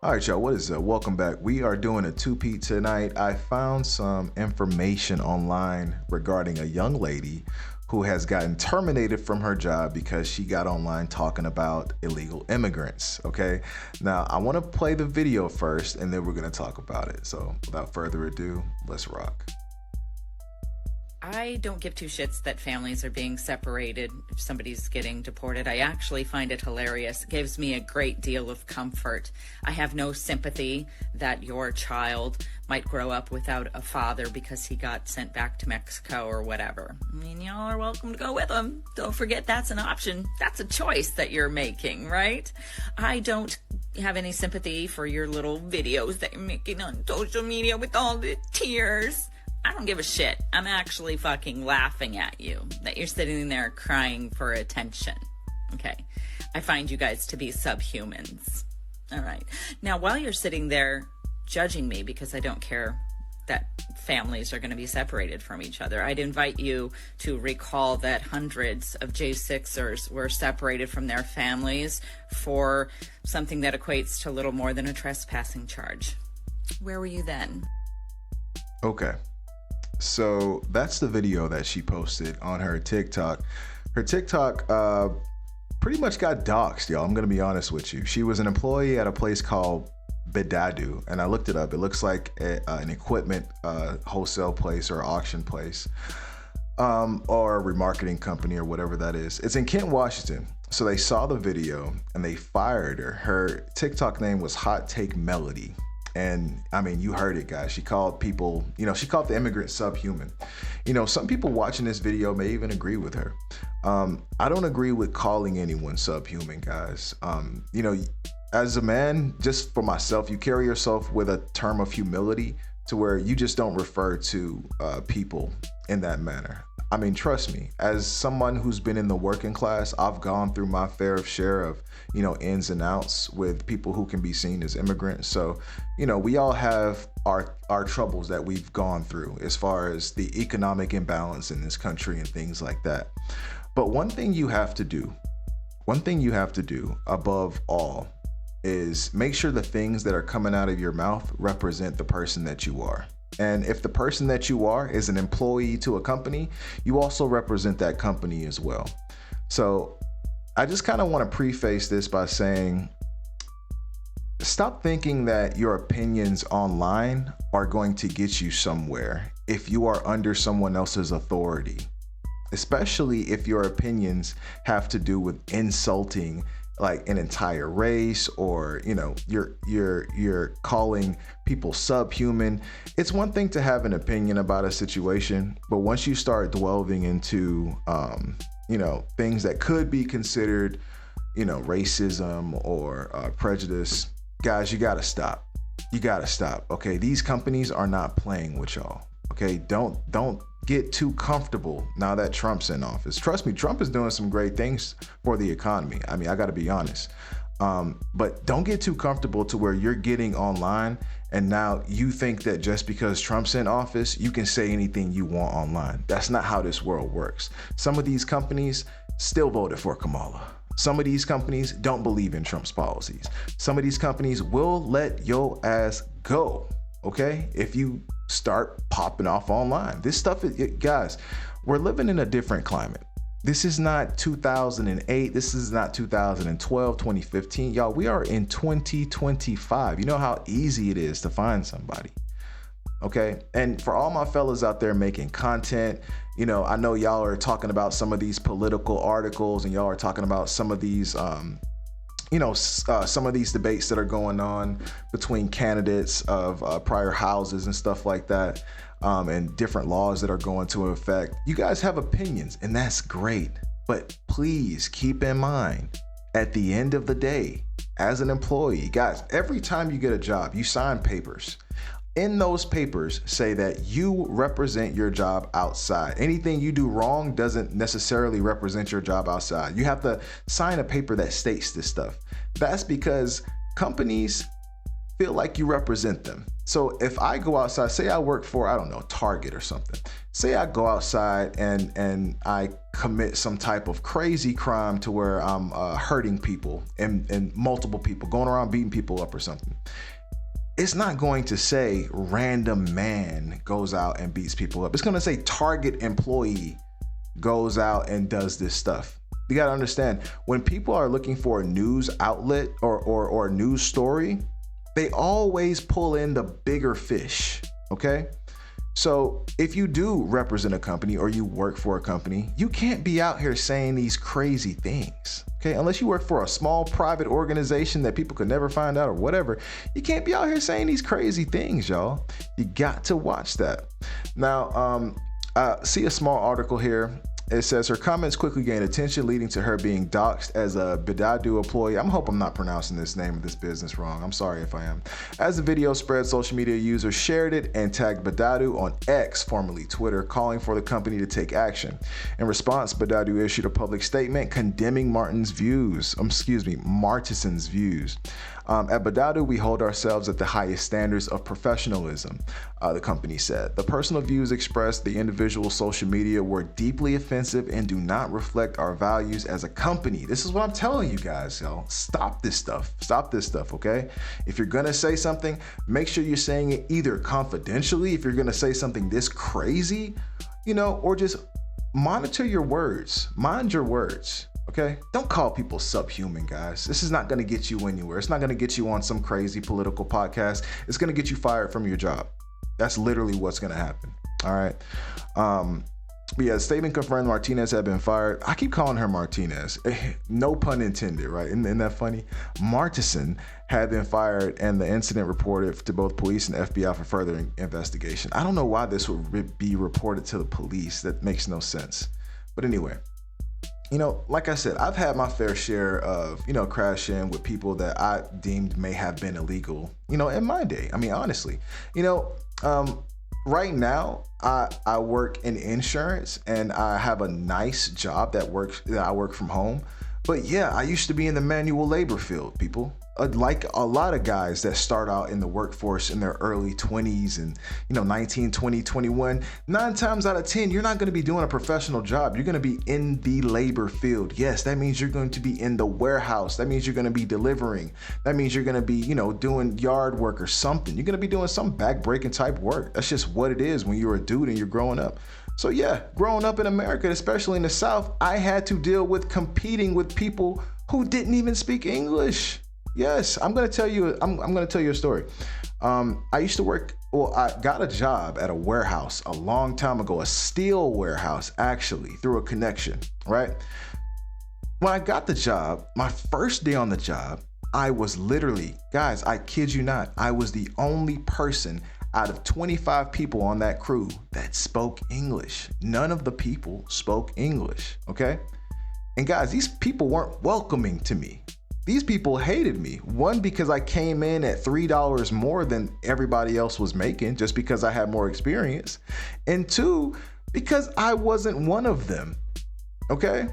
All right, y'all, what is up? Welcome back. We are doing a two-peat tonight. I found some information online regarding a young lady who has gotten terminated from her job because she got online talking about illegal immigrants. Okay, now I want to play the video first and then we're going to talk about it. So without further ado, let's rock. I don't give two shits that families are being separated if somebody's getting deported. I actually find it hilarious. It gives me a great deal of comfort. I have no sympathy that your child might grow up without a father because he got sent back to Mexico or whatever. I mean, y'all are welcome to go with him. Don't forget that's an option. That's a choice that you're making, right? I don't have any sympathy for your little videos that you're making on social media with all the tears. I don't give a shit. I'm actually fucking laughing at you that you're sitting there crying for attention. Okay. I find you guys to be subhumans. All right. Now, while you're sitting there judging me because I don't care that families are going to be separated from each other, I'd invite you to recall that hundreds of J6ers were separated from their families for something that equates to little more than a trespassing charge. Where were you then? Okay. So that's the video that she posted on her TikTok. Her TikTok pretty much got doxxed, y'all. I'm going to be honest with you. She was an employee at a place called Bedadu, and I looked it up. It looks like an equipment wholesale place or auction place or a remarketing company or whatever that is. It's in Kent, Washington. So they saw the video and they fired her. Her TikTok name was Hot Take Melody. And I mean, you heard it, guys. She called people, she called the immigrants subhuman. Some people watching this video may even agree with her. I don't agree with calling anyone subhuman, guys. As a man, just for myself, you carry yourself with a term of humility to where you just don't refer to people in that manner. I mean, trust me, as someone who's been in the working class, I've gone through my fair share of, ins and outs with people who can be seen as immigrants. So, we all have our troubles that we've gone through as far as the economic imbalance in this country and things like that. But one thing you have to do above all is make sure the things that are coming out of your mouth represent the person that you are. And if the person that you are is an employee to a company, you also represent that company as well. So I just kind of want to preface this by saying, stop thinking that your opinions online are going to get you somewhere if you are under someone else's authority, especially if your opinions have to do with insulting like an entire race, or you're calling people subhuman. It's one thing to have an opinion about a situation, but once you start delving into things that could be considered racism or prejudice, guys, you gotta stop. Okay, these companies are not playing with y'all. Okay, don't get too comfortable now that Trump's in office. Trust me, Trump is doing some great things for the economy. I mean, I got to be honest. But don't get too comfortable to where you're getting online and now you think that just because Trump's in office, you can say anything you want online. That's not how this world works. Some of these companies still voted for Kamala. Some of these companies don't believe in Trump's policies. Some of these companies will let your ass go. Okay, if you start popping off online. This stuff, guys, we're living in a different climate. This is not 2008. This is not 2012, 2015. Y'all, we are in 2025. You know how easy it is to find somebody. Okay, and for all my fellas out there making content, I know y'all are talking about some of these political articles and y'all are talking about some of these some of these debates that are going on between candidates of prior houses and stuff like that, and different laws that are going to effect. You guys have opinions, and that's great. But please keep in mind, at the end of the day, as an employee, guys, every time you get a job, you sign papers. In those papers say that you represent your job outside. Anything you do wrong doesn't necessarily represent your job outside. You have to sign a paper that states this stuff. That's because companies feel like you represent them. So if I go outside, say I work for, I don't know, Target or something. say I go outside and I commit some type of crazy crime to where I'm hurting people and multiple people, going around beating people up or something. It's not going to say random man goes out and beats people up. It's going to say target employee goes out and does this stuff. You got to understand, when people are looking for a news outlet or a news story, they always pull in the bigger fish, okay? So if you do represent a company or you work for a company, you can't be out here saying these crazy things, okay? Unless you work for a small private organization that people could never find out or whatever, you can't be out here saying these crazy things, y'all. You got to watch that. Now, see a small article here. It says her comments quickly gained attention, leading to her being doxxed as a Badadu employee. I hope I'm not pronouncing this name of this business wrong. I'm sorry if I am. As the video spread, social media users shared it and tagged Badadu on X, formerly Twitter, calling for the company to take action. In response, Badadu issued a public statement condemning Martinson's views. At Badadu, we hold ourselves at the highest standards of professionalism, the company said. The personal views expressed the individual social media were deeply offensive and do not reflect our values as a company. This is what I'm telling you guys, y'all. Stop this stuff. Stop this stuff, okay? If you're gonna say something, make sure you're saying it either confidentially, if you're gonna say something this crazy, or just monitor your words. Mind your words. Okay? Don't call people subhuman, guys. This is not going to get you anywhere. It's not going to get you on some crazy political podcast. It's going to get you fired from your job. That's literally what's going to happen. All right. But yeah, the statement confirmed Martinez had been fired. I keep calling her Martinez. No pun intended, right? Isn't that funny? Martinson had been fired and the incident reported to both police and FBI for further investigation. I don't know why this would be reported to the police. That makes no sense. But anyway. Like I said, I've had my fair share of, crash in with people that I deemed may have been illegal, in my day. I mean, honestly, right now I work in insurance and I have a nice job that I work from home. But yeah, I used to be in the manual labor field, people. Like a lot of guys that start out in the workforce in their early 20s and 19, 20, 21, 9 times out of 10 you're not going to be doing a professional job. You're going to be in the labor field. Yes, that means you're going to be in the warehouse. That means you're going to be delivering. That means you're going to be doing yard work or something. You're going to be doing some back-breaking type work. That's just what it is when you're a dude and you're growing up. So yeah, growing up in America, especially in the South, I had to deal with competing with people who didn't even speak English. Yes, I'm gonna tell you a story. I used to work. Well, I got a job at a warehouse a long time ago, a steel warehouse, actually, through a connection. Right. When I got the job, my first day on the job, I was literally, guys, I kid you not, I was the only person out of 25 people on that crew that spoke English. None of the people spoke English. Okay. And guys, these people weren't welcoming to me. These people hated me. One, because I came in at $3 more than everybody else was making just because I had more experience. And two, because I wasn't one of them. Okay?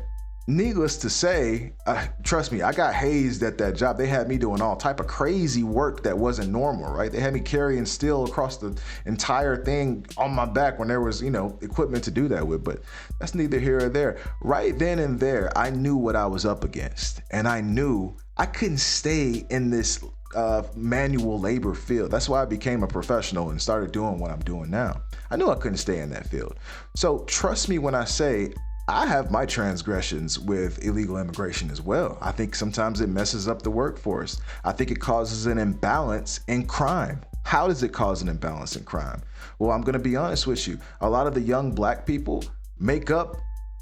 Needless to say, trust me, I got hazed at that job. They had me doing all type of crazy work that wasn't normal, right? They had me carrying steel across the entire thing on my back when there was, equipment to do that with, but that's neither here or there. Right then and there, I knew what I was up against, and I knew I couldn't stay in this manual labor field. That's why I became a professional and started doing what I'm doing now. I knew I couldn't stay in that field. So trust me when I say I have my transgressions with illegal immigration as well. I think sometimes it messes up the workforce. I think it causes an imbalance in crime. How does it cause an imbalance in crime? Well, I'm going to be honest with you. A lot of the young black people make up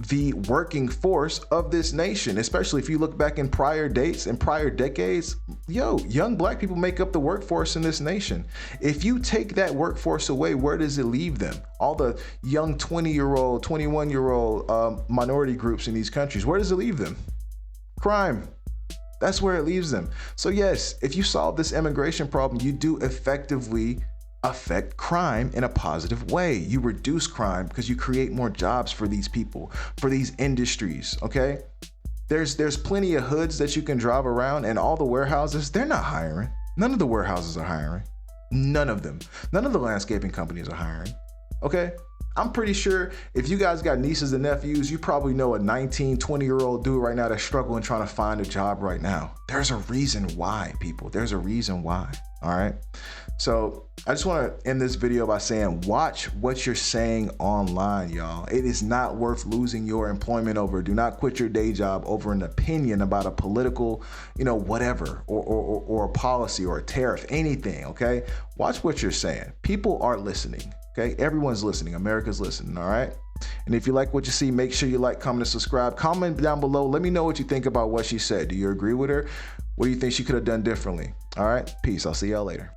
the working force of this nation, especially if you look back in prior dates and prior decades. Young black people make up the workforce in this nation. If you take that workforce away, where does it leave them? All the young 20-year-old, 21-year-old minority groups in these countries, where does it leave them? Crime. That's where it leaves them. So yes, if you solve this immigration problem, you do effectively affect crime in a positive way. You reduce crime because you create more jobs for these people, for these industries, okay? There's plenty of hoods that you can drive around, and all the warehouses, they're not hiring. None of the warehouses are hiring. None of them. None of the landscaping companies are hiring, okay? I'm pretty sure if you guys got nieces and nephews, you probably know a 19, 20-year-old dude right now that's struggling trying to find a job right now. There's a reason why, people. There's a reason why. All right. So I just want to end this video by saying, watch what you're saying online, y'all. It is not worth losing your employment over. Do not quit your day job over an opinion about a political, whatever, or a policy or a tariff, anything. Okay. Watch what you're saying. People are listening. Okay. Everyone's listening. America's listening. All right. And if you like what you see, make sure you like, comment, and subscribe. Comment down below. Let me know what you think about what she said. Do you agree with her? What do you think she could have done differently? All right. Peace. I'll see y'all later.